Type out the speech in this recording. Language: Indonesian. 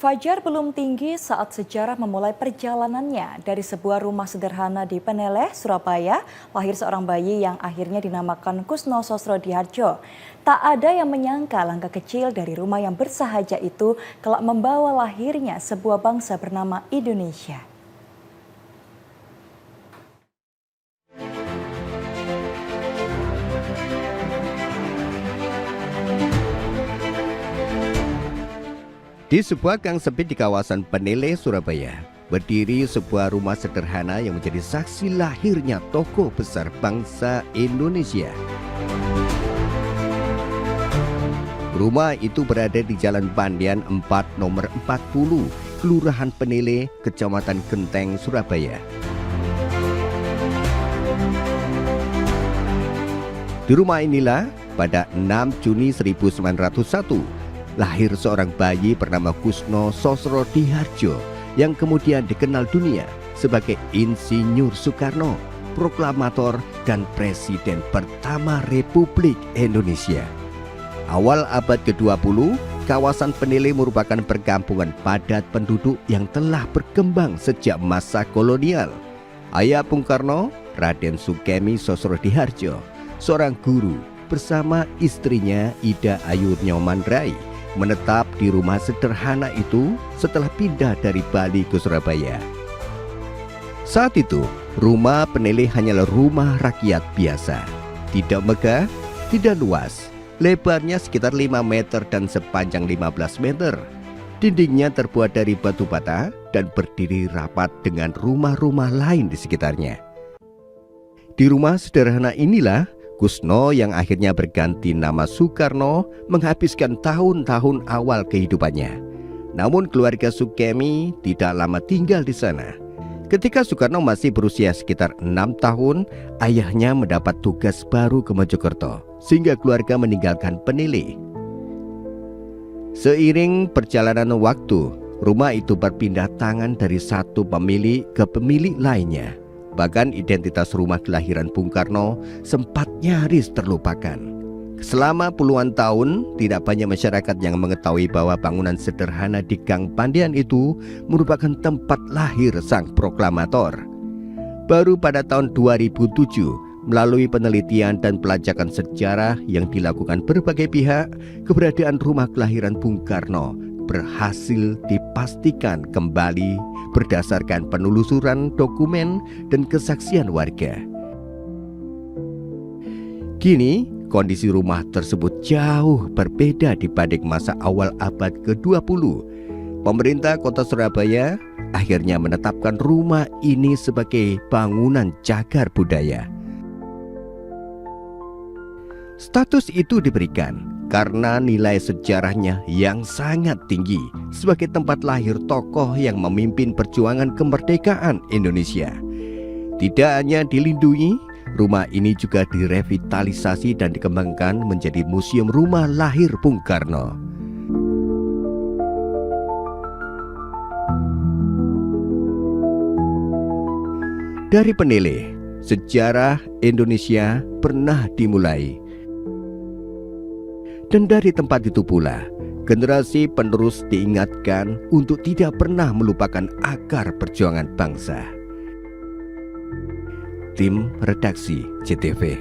Fajar belum tinggi saat sejarah memulai perjalanannya. Dari sebuah rumah sederhana di Peneleh, Surabaya, lahir seorang bayi yang akhirnya dinamakan Kusno Sosrodihardjo. Tak ada yang menyangka langkah kecil dari rumah yang bersahaja itu kelak membawa lahirnya sebuah bangsa bernama Indonesia. Di sebuah gang sempit di kawasan Peneleh, Surabaya, berdiri sebuah rumah sederhana yang menjadi saksi lahirnya tokoh besar bangsa Indonesia. Rumah itu berada di Jalan Pandian 4 nomor 40, Kelurahan Peneleh, Kecamatan Genteng, Surabaya. Di rumah inilah pada 6 Juni 1901 lahir seorang bayi bernama Kusno Sosrodihardjo yang kemudian dikenal dunia sebagai Insinyur Soekarno, proklamator dan Presiden pertama Republik Indonesia. Awal abad ke-20, kawasan Peneleh merupakan perkampungan padat penduduk yang telah berkembang sejak masa kolonial. Ayah Bung Karno, Raden Sukemi Sosrodihardjo, seorang guru bersama istrinya Ida Ayu Nyomandrai menetap di rumah sederhana itu setelah pindah dari Bali ke Surabaya. Saat itu, rumah Peneleh hanyalah rumah rakyat biasa. Tidak megah, tidak luas, lebarnya sekitar 5 meter dan sepanjang 15 meter. Dindingnya terbuat dari batu bata dan berdiri rapat dengan rumah-rumah lain di sekitarnya. Di rumah sederhana inilah Kusno yang akhirnya berganti nama Soekarno menghabiskan tahun-tahun awal kehidupannya. Namun keluarga Sukemi tidak lama tinggal di sana. Ketika Soekarno masih berusia sekitar 6 tahun, ayahnya mendapat tugas baru ke Mojokerto, sehingga keluarga meninggalkan Peneleh. Seiring perjalanan waktu, rumah itu berpindah tangan dari satu pemilik ke pemilik lainnya. Bahkan identitas rumah kelahiran Bung Karno sempat nyaris terlupakan. Selama puluhan tahun, tidak banyak masyarakat yang mengetahui bahwa bangunan sederhana di Gang Pandian itu merupakan tempat lahir sang proklamator. Baru pada tahun 2007, melalui penelitian dan pelacakan sejarah yang dilakukan berbagai pihak, keberadaan rumah kelahiran Bung Karno berhasil dipastikan kembali berdasarkan penelusuran dokumen dan kesaksian warga. Kini, kondisi rumah tersebut jauh berbeda dibanding masa awal abad ke-20. Pemerintah Kota Surabaya akhirnya menetapkan rumah ini sebagai bangunan cagar budaya. Status itu diberikan karena nilai sejarahnya yang sangat tinggi sebagai tempat lahir tokoh yang memimpin perjuangan kemerdekaan Indonesia. Tidak hanya dilindungi, rumah ini juga direvitalisasi dan dikembangkan menjadi museum rumah lahir Bung Karno. Dari Peneleh, sejarah Indonesia pernah dimulai. Dan dari tempat itu pula, generasi penerus diingatkan untuk tidak pernah melupakan akar perjuangan bangsa. Tim Redaksi CTV.